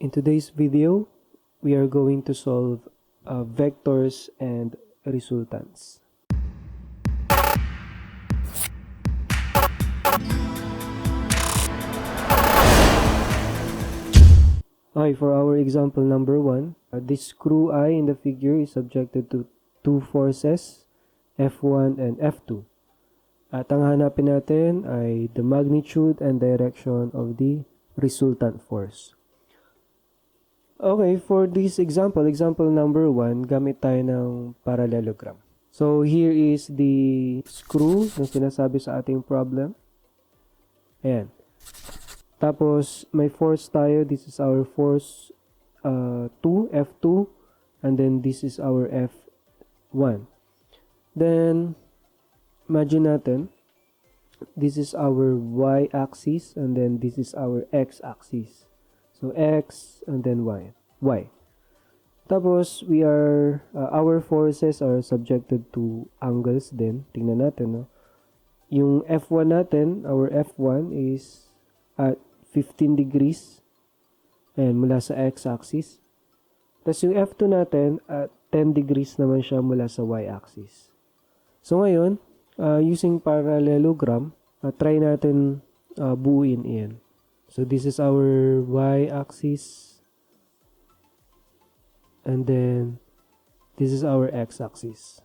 In today's video, we are going to solve vectors and resultants. Okay, for our example number 1, this screw eye in the figure is subjected to two forces, F1 and F2. At ang hanapin natin ay the magnitude and direction of the resultant force. Okay, for this example number 1, gamit tayo ng parallelogram. So, here is the screw na sinasabi sa ating problem. Ayan. Tapos, may force tayo. This is our force 2, F2. And then, this is our F1. Then, imagine natin, this is our y-axis. And then, this is our x-axis. So, x and then y. Tapos, our forces are subjected to angles din. Tingnan natin, no? Yung F1 natin, our F1 is at 15 degrees. Ayan, mula sa x-axis. Tapos yung F2 natin, at 10 degrees naman siya mula sa y-axis. So, ngayon, using parallelogram, try natin buuin iyan. So, this is our y-axis. And then, this is our x-axis.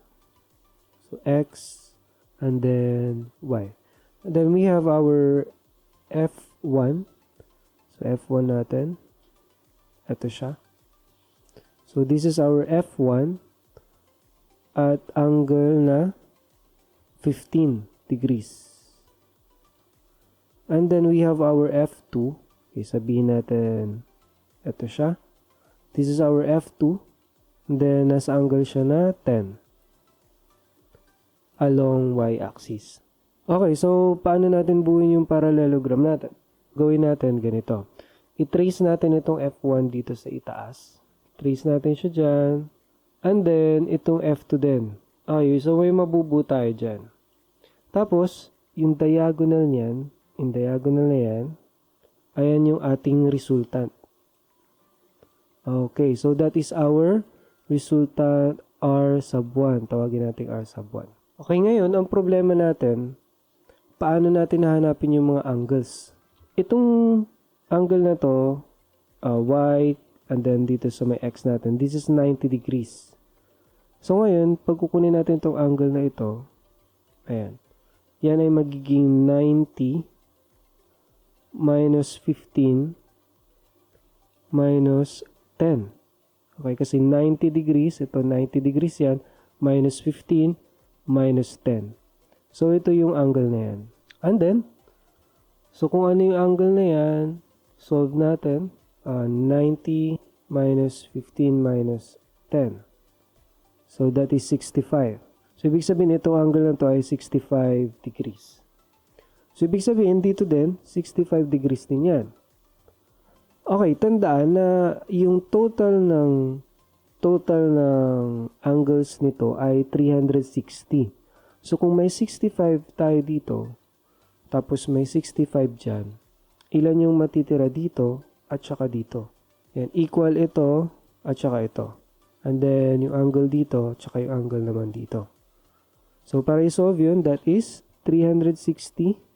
So, x, and then y. And then, we have our F1. So, F1 natin. Ito siya. So, this is our F1 at angle na 15 degrees. And then, we have our F2. Okay, sabihin natin, ito siya. This is our F2. And then, nasa angle siya na 10 along y-axis. Okay, so paano natin buuin yung parallelogram natin? Gawin natin ganito. I-trace natin itong F1 dito sa itaas. Trace natin siya dyan. And then, itong F2 din. Okay, so may mabubuo tayo dyan. Tapos, yung diagonal niyan, yung diagonal na yan, ayan yung ating resultant. Okay, so that is our resultant R sub 1. Tawagin natin R sub 1. Okay, ngayon, ang problema natin, paano natin hahanapin yung mga angles? Itong angle na to, y, and then dito sa may x natin, this is 90 degrees. So ngayon, pag kukunin natin itong angle na ito, ayan, yan ay magiging 90 minus 15 minus 10. Okay, kasi 90 degrees, ito 90 degrees yan, minus 15 minus 10. So, ito yung angle na yan. And then, so kung ano yung angle na yan, solve natin. 90 minus 15 minus 10. So, that is 65. So, ibig sabihin, itong angle na to ay 65 degrees. So, ibig sabihin, dito din, 65 degrees din yan. Okay, tandaan na yung total ng angles nito ay 360. So, kung may 65 tayo dito, tapos may 65 dyan, ilan yung matitira dito at saka dito? Yan, equal ito at saka ito. And then, yung angle dito at saka yung angle naman dito. So, para i-solve yun, that is 360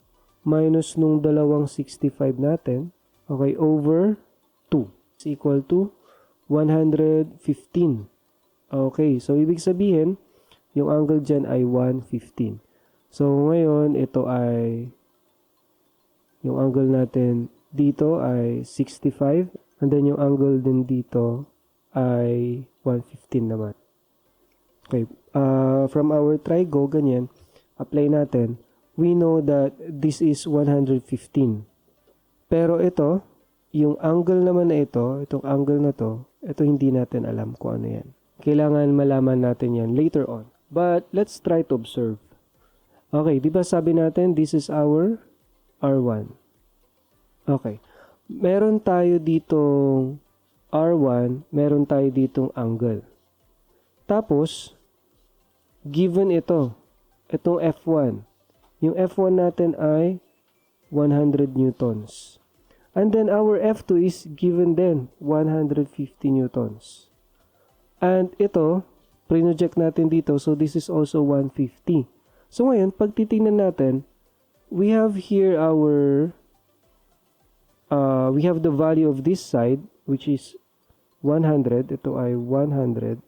minus nung dalawang 65 natin, okay, over 2 is equal to 115. Okay, so ibig sabihin, yung angle dyan ay 115. So, ngayon, ito ay, yung angle natin dito ay 65. And then, yung angle din dito ay 115 naman. Okay, from our trigo, ganyan, apply natin. We know that this is 115. Pero ito, yung angle naman na ito, itong angle na to, ito hindi natin alam kung ano yan. Kailangan malaman natin yan later on. But let's try to observe. Okay, di ba sabi natin, this is our R1. Okay. Meron tayo ditong R1, meron tayo ditong angle. Tapos, given ito, itong F1. Yung F1 natin ay 100 newtons. And then our F2 is given din, 150 newtons. And ito, project natin dito, so this is also 150. So ngayon, pag titingnan natin, we have here we have the value of this side, which is 100. Ito ay 100.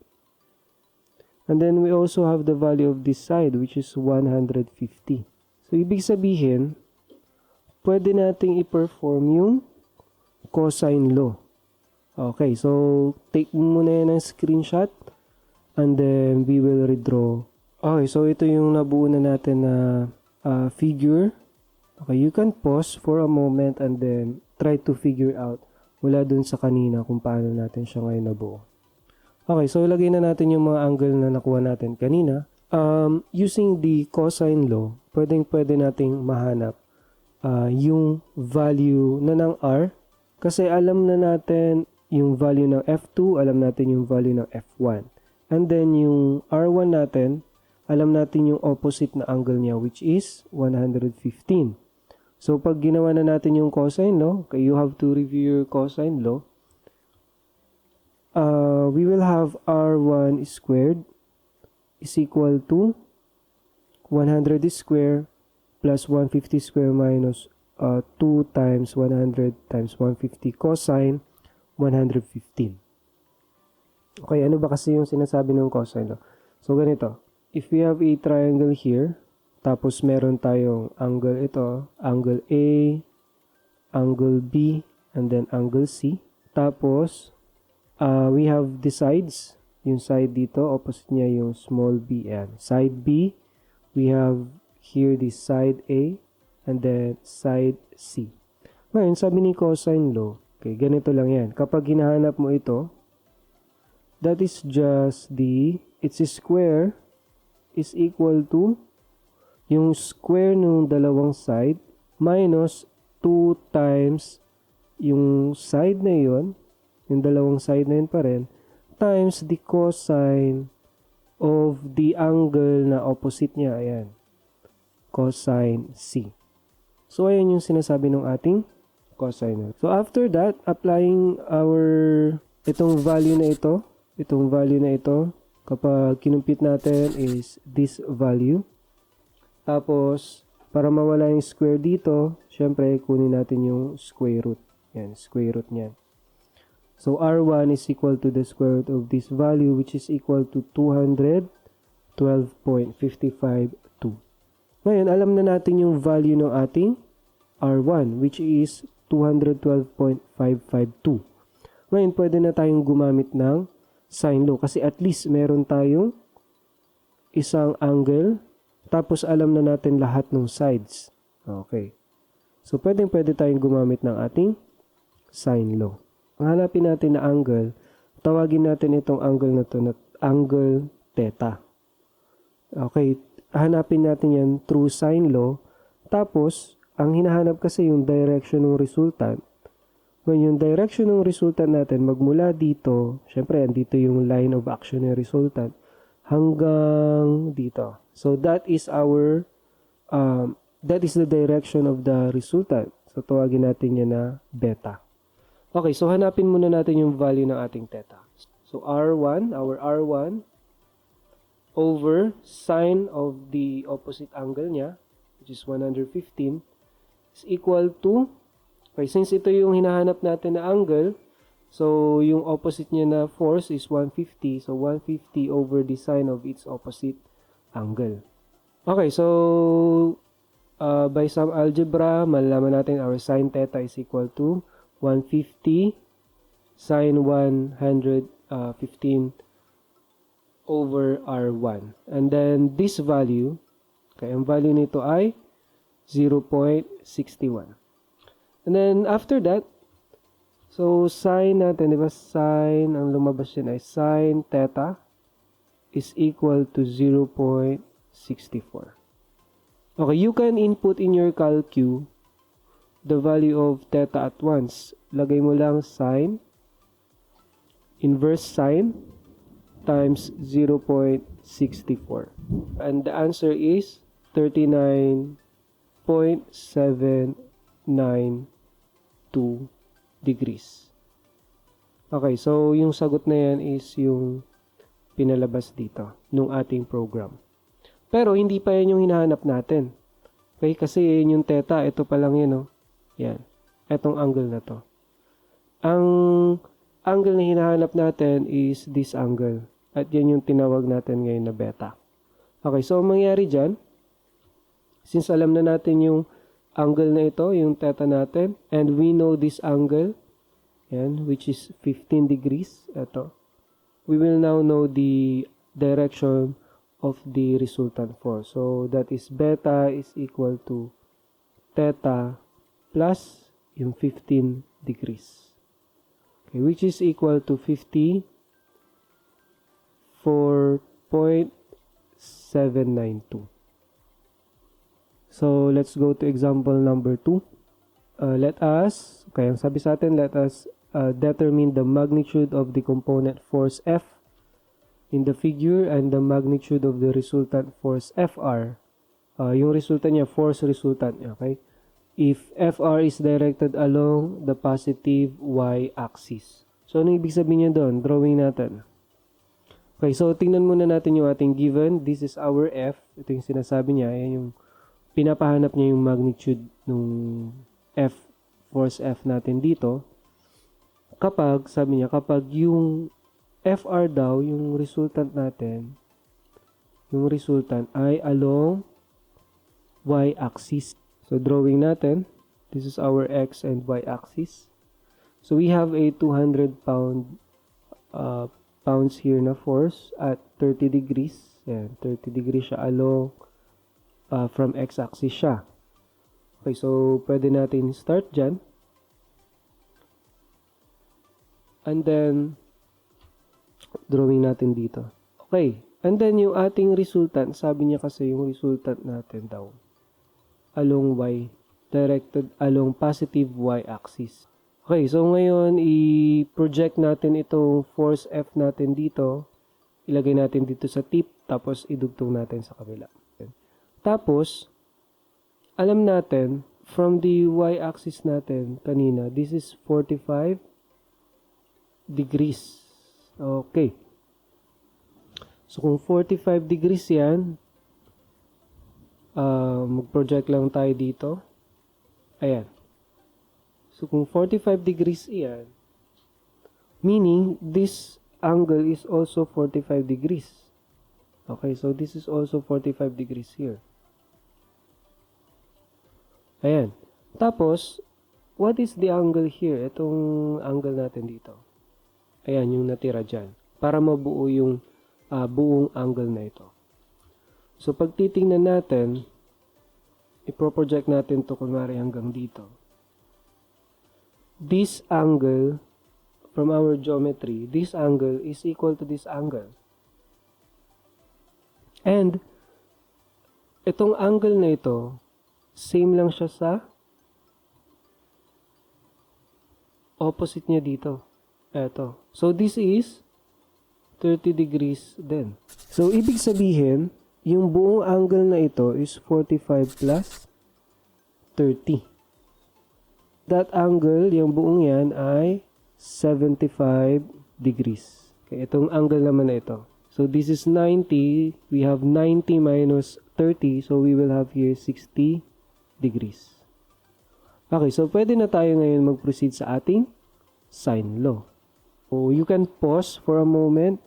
And then we also have the value of this side, which is 150. So, ibig sabihin, pwede nating i-perform yung cosine law. Okay, so take muna yan ng screenshot and then we will redraw. Okay, so ito yung nabuo na natin na figure. Okay, you can pause for a moment and then try to figure out mula dun sa kanina kung paano natin siya ngayon nabuo. Okay, so lagay na natin yung mga angle na nakuha natin kanina. Using the cosine law, pwede nating mahanap yung value na ng R. Kasi alam na natin yung value ng F2, alam natin yung value ng F1. And then yung R1 natin, alam natin yung opposite na angle niya, which is 115. So pag ginawa na natin yung cosine law, okay, you have to review your cosine law. We will have R1 squared is equal to 100 square plus 150 square minus 2 times 100 times 150 cosine 115. Okay, ano ba kasi yung sinasabi ng cosine law? So ganito, if we have a triangle here, tapos meron tayong angle ito, angle A, angle B, and then angle C. Tapos, we have the sides. Yung side dito, opposite niya yung small b. Yan. Side B, we have here the side A, and then side C. Ngayon, sabi ni cosine law, okay, ganito lang yan. Kapag hinahanap mo ito, that is just its square is equal to yung square ng dalawang side minus 2 times yung side na yun, yung dalawang side na yun pa rin, times the cosine of the angle na opposite niya. Ayan. Cosine C. So, ayan yung sinasabi ng ating cosine. So, after that, applying itong value na ito, kapag kinumpit natin is this value. Tapos, para mawala yung square dito, syempre, kunin natin yung square root. Yan, square root niyan. So, R1 is equal to the square root of this value, which is equal to 212.552. Ngayon, alam na natin yung value ng ating R1, which is 212.552. Ngayon, pwede na tayong gumamit ng sine law kasi at least meron tayong isang angle, tapos alam na natin lahat ng sides. Okay. So, pwede tayong gumamit ng ating sine law. Ang hanapin natin na angle, tawagin natin itong angle na to na angle theta. Okay, hanapin natin yan through sine law. Tapos, ang hinahanap kasi yung direction ng resultant. When yung direction ng resultant natin, magmula dito, syempre, andito yung line of action ng resultant, hanggang dito. So, that is the direction of the resultant. So, tawagin natin yan na beta. Okay, so hanapin muna natin yung value ng ating theta. So, R1, our R1, over sine of the opposite angle niya, which is 115, is equal to, okay, since ito yung hinahanap natin na angle, so yung opposite niya na force is 150, so 150 over the sine of its opposite angle. Okay, so, by some algebra, malalaman natin our sine theta is equal to 150 sine 115 over R1. And then this value, okay, ang value nito ay 0.61. And then after that, so sine natin, di ba, sine, ang lumabas yan ay sine theta is equal to 0.64. Okay, you can input in your calcu the value of theta at once. Lagay mo lang sine, inverse sine, times 0.64. And the answer is 39.792. degrees. Okay, so yung sagot na yan is yung pinalabas dito nung ating program. Pero hindi pa yan yung hinahanap natin. Okay, kasi yun yung theta, ito pa lang yun, oh. Yan, etong angle na to. Ang angle na hinahanap natin is this angle. At yan yung tinawag natin ngayon na beta. Okay, so ang mangyayari dyan, since alam na natin yung angle na ito, yung theta natin, and we know this angle, yan, which is 15 degrees, ito, we will now know the direction of the resultant force. So, that is beta is equal to theta plus yung 15 degrees. Okay, which is equal to 54.792. So, let's go to example number 2. Let us, okay, ang sabi sa atin, let us determine the magnitude of the component force F in the figure and the magnitude of the resultant force FR. Yung resultant niya, force resultant niya, okay? If FR is directed along the positive y-axis. So, ano ibig sabihin niya doon? Drawing natin. Okay, so tingnan muna natin yung ating given. This is our F. Ito yung sinasabi niya. Ayan yung pinapahanap niya yung magnitude ng F, force F natin dito. Kapag, sabi niya, kapag yung FR daw, yung resultant natin, yung resultant ay along y-axis. So, drawing natin, this is our x and y-axis. So, we have a 200 pounds here na force at 30 degrees. Yan, 30 degrees siya along from x-axis siya. Okay, so, pwede natin start dyan. And then, drawing natin dito. Okay. And then, yung ating resultant, sabi niya kasi yung resultant natin daw, along y, directed along positive y-axis. Okay, so ngayon, i-project natin itong force F natin dito. Ilagay natin dito sa tip, tapos idugtong natin sa kabila. Tapos, alam natin, from the y-axis natin kanina, this is 45 degrees. Okay. So, kung 45 degrees yan, mag-project lang tayo dito. Ayan. So, kung 45 degrees yan, meaning, this angle is also 45 degrees. Okay, so this is also 45 degrees here. Ayan. Tapos, what is the angle here? Itong angle natin dito. Ayan, yung natira dyan. Para mabuo yung buong angle na ito. So, pag titingnan natin, iproproject natin to kunwari hanggang dito. This angle, from our geometry, this angle is equal to this angle. And, itong angle na ito, same lang siya sa opposite niya dito. Eto. So, this is 30 degrees din. So, ibig sabihin, yung buong angle na ito is 45 plus 30. That angle, yung buong yan ay 75 degrees. Okay, itong angle naman na ito. So, this is 90. We have 90 minus 30. So, we will have here 60 degrees. Okay, so pwede na tayo ngayon mag-proceed sa ating sine law. So, you can pause for a moment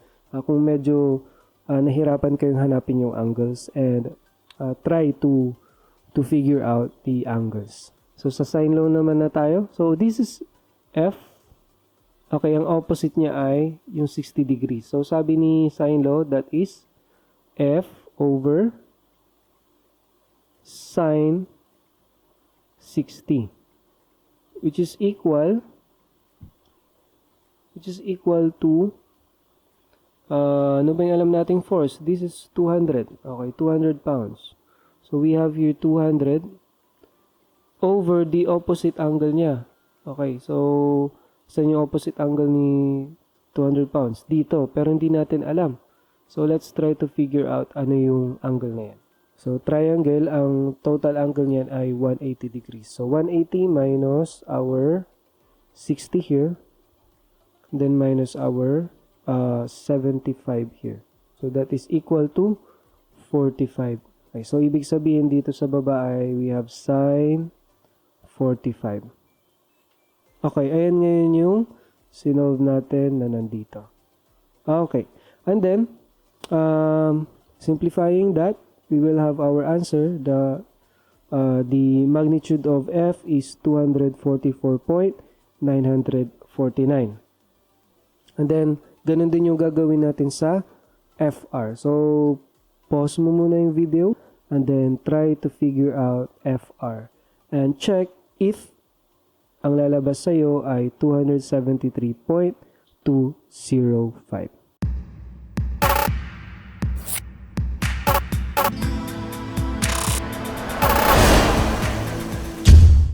kung medyo nahirapan kayong hanapin yung angles and try to figure out the angles. So, sa sine law naman na tayo. So, this is F. Okay, ang opposite niya ay yung 60 degrees. So, sabi ni sine law, that is F over sine 60, which is equal to ano ba yung alam nating force? This is 200. Okay, 200 pounds. So, we have here 200 over the opposite angle niya. Okay, so, saan yung opposite angle ni 200 pounds? Dito, pero hindi natin alam. So, let's try to figure out ano yung angle na yan. So, triangle, ang total angle niyan ay 180 degrees. So, 180 minus our 60 here, then minus our 75 here. So that is equal to 45. Okay, so ibig sabihin dito sa baba ay we have sine 45. Okay, ayan ngayon yung sinolve natin na nandito. Okay, and then simplifying that, we will have our answer. The magnitude of f is 244.949. And then, ganun din yung gagawin natin sa FR. So, pause mo muna yung video and then try to figure out FR. And check if ang lalabas sa'yo ay 273.205.